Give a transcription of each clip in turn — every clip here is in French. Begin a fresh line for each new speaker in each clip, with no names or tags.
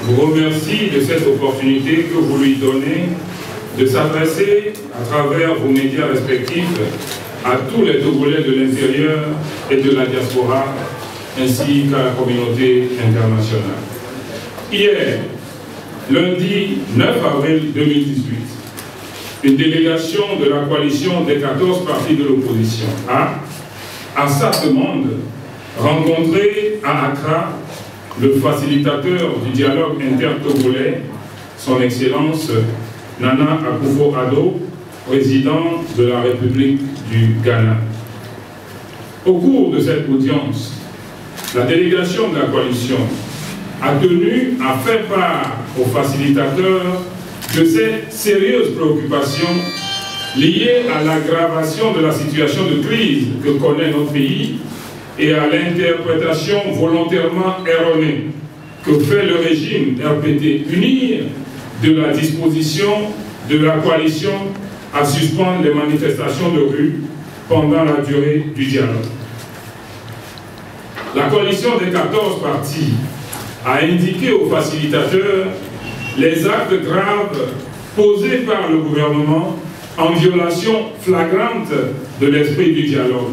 vous remercie de cette opportunité que vous lui donnez de s'adresser à travers vos médias respectifs à tous les Togolais de l'intérieur et de la diaspora, ainsi qu'à la communauté internationale. Hier, lundi 9 avril 2018, une délégation de la coalition des 14 partis de l'opposition a, à sa demande, rencontré à Accra le facilitateur du dialogue inter-togolais, son Excellence Nana Akufo-Addo, président de la République du Ghana. Au cours de cette audience, la délégation de la coalition a tenu à faire part aux facilitateurs de ces sérieuses préoccupations liées à l'aggravation de la situation de crise que connaît notre pays et à l'interprétation volontairement erronée que fait le régime RPT UNIR de la disposition de la coalition à suspendre les manifestations de rue pendant la durée du dialogue. La coalition des 14 partis a indiqué aux facilitateurs les actes graves posés par le gouvernement en violation flagrante de l'esprit du dialogue.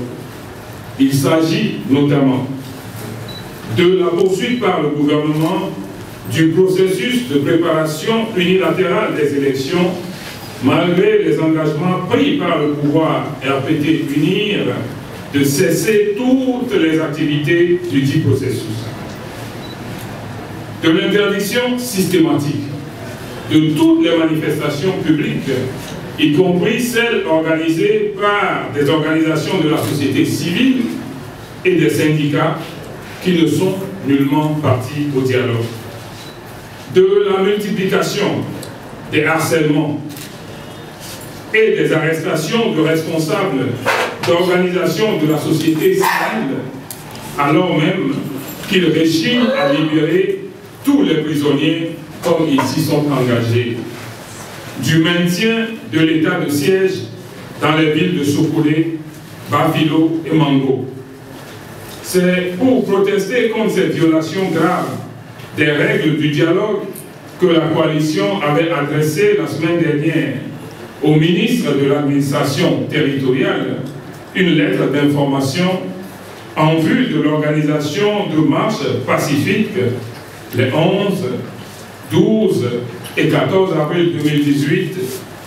Il s'agit notamment de la poursuite par le gouvernement du processus de préparation unilatérale des élections malgré les engagements pris par le pouvoir RPT UNIR de cesser toutes les activités du dit processus. De l'interdiction systématique de toutes les manifestations publiques, y compris celles organisées par des organisations de la société civile et des syndicats qui ne sont nullement partis au dialogue. De la multiplication des harcèlements et des arrestations de responsables d'organisations de la société civile, alors même qu'ils réchignent à libérer tous les prisonniers comme ils s'y sont engagés. Du maintien de l'état de siège dans les villes de Sokolé, Bafilo et Mango. C'est pour protester contre cette violation grave des règles du dialogue que la coalition avait adressé la semaine dernière au ministre de l'administration territoriale une lettre d'information en vue de l'organisation de marches pacifiques les 11, 12 et 14 avril 2018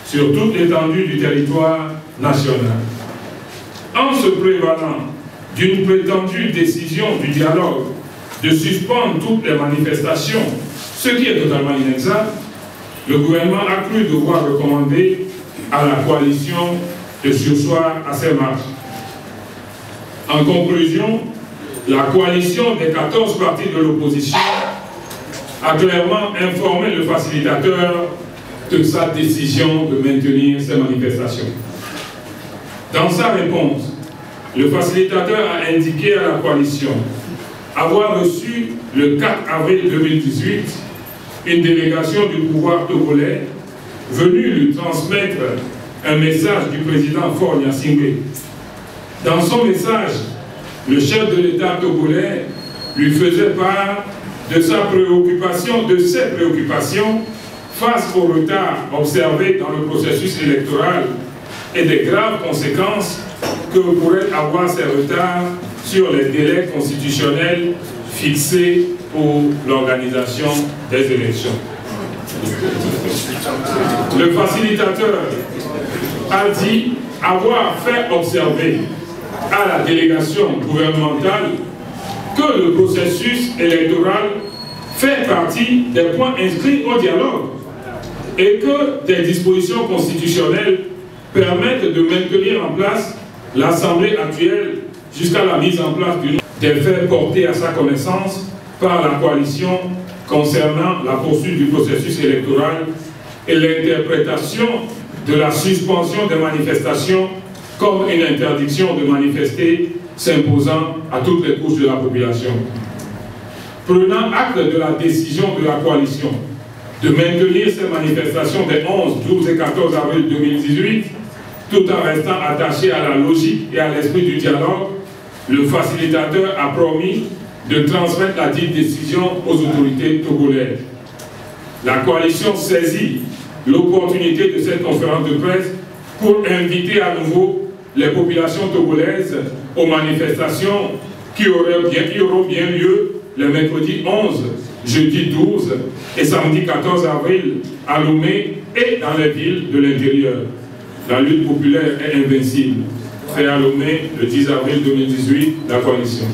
sur toute l'étendue du territoire national. En se prévalant d'une prétendue décision du dialogue de suspendre toutes les manifestations, ce qui est totalement inexact, le gouvernement a cru devoir recommander à la coalition de surseoir à ces marches. En conclusion, la coalition des 14 partis de l'opposition a clairement informé le facilitateur de sa décision de maintenir ces manifestations. Dans sa réponse, le facilitateur a indiqué à la coalition avoir reçu le 4 avril 2018 une délégation du pouvoir togolais venue lui transmettre un message du président Faure Gnassingbé. Dans son message, le chef de l'État togolais lui faisait part de ses préoccupations face au retard observé dans le processus électoral et des graves conséquences que pourraient avoir ces retards sur les délais constitutionnels fixés pour l'organisation des élections. Le facilitateur a dit avoir fait observer à la délégation gouvernementale que le processus électoral fait partie des points inscrits au dialogue et que des dispositions constitutionnelles permettent de maintenir en place l'Assemblée actuelle jusqu'à la mise en place des faits portés à sa connaissance par la coalition concernant la poursuite du processus électoral et l'interprétation de la suspension des manifestations comme une interdiction de manifester s'imposant à toutes les couches de la population. Prenant acte de la décision de la coalition de maintenir ces manifestations des 11, 12 et 14 avril 2018, tout en restant attaché à la logique et à l'esprit du dialogue, le facilitateur a promis de transmettre la dite décision aux autorités togolaises. La coalition saisit l'opportunité de cette conférence de presse pour inviter à nouveau les populations togolaises aux manifestations qui auront bien lieu le mercredi 11, jeudi 12 et samedi 14 avril à Lomé et dans les villes de l'intérieur. La lutte populaire est invincible. Fait à Lomé le 10 avril 2018, la coalition.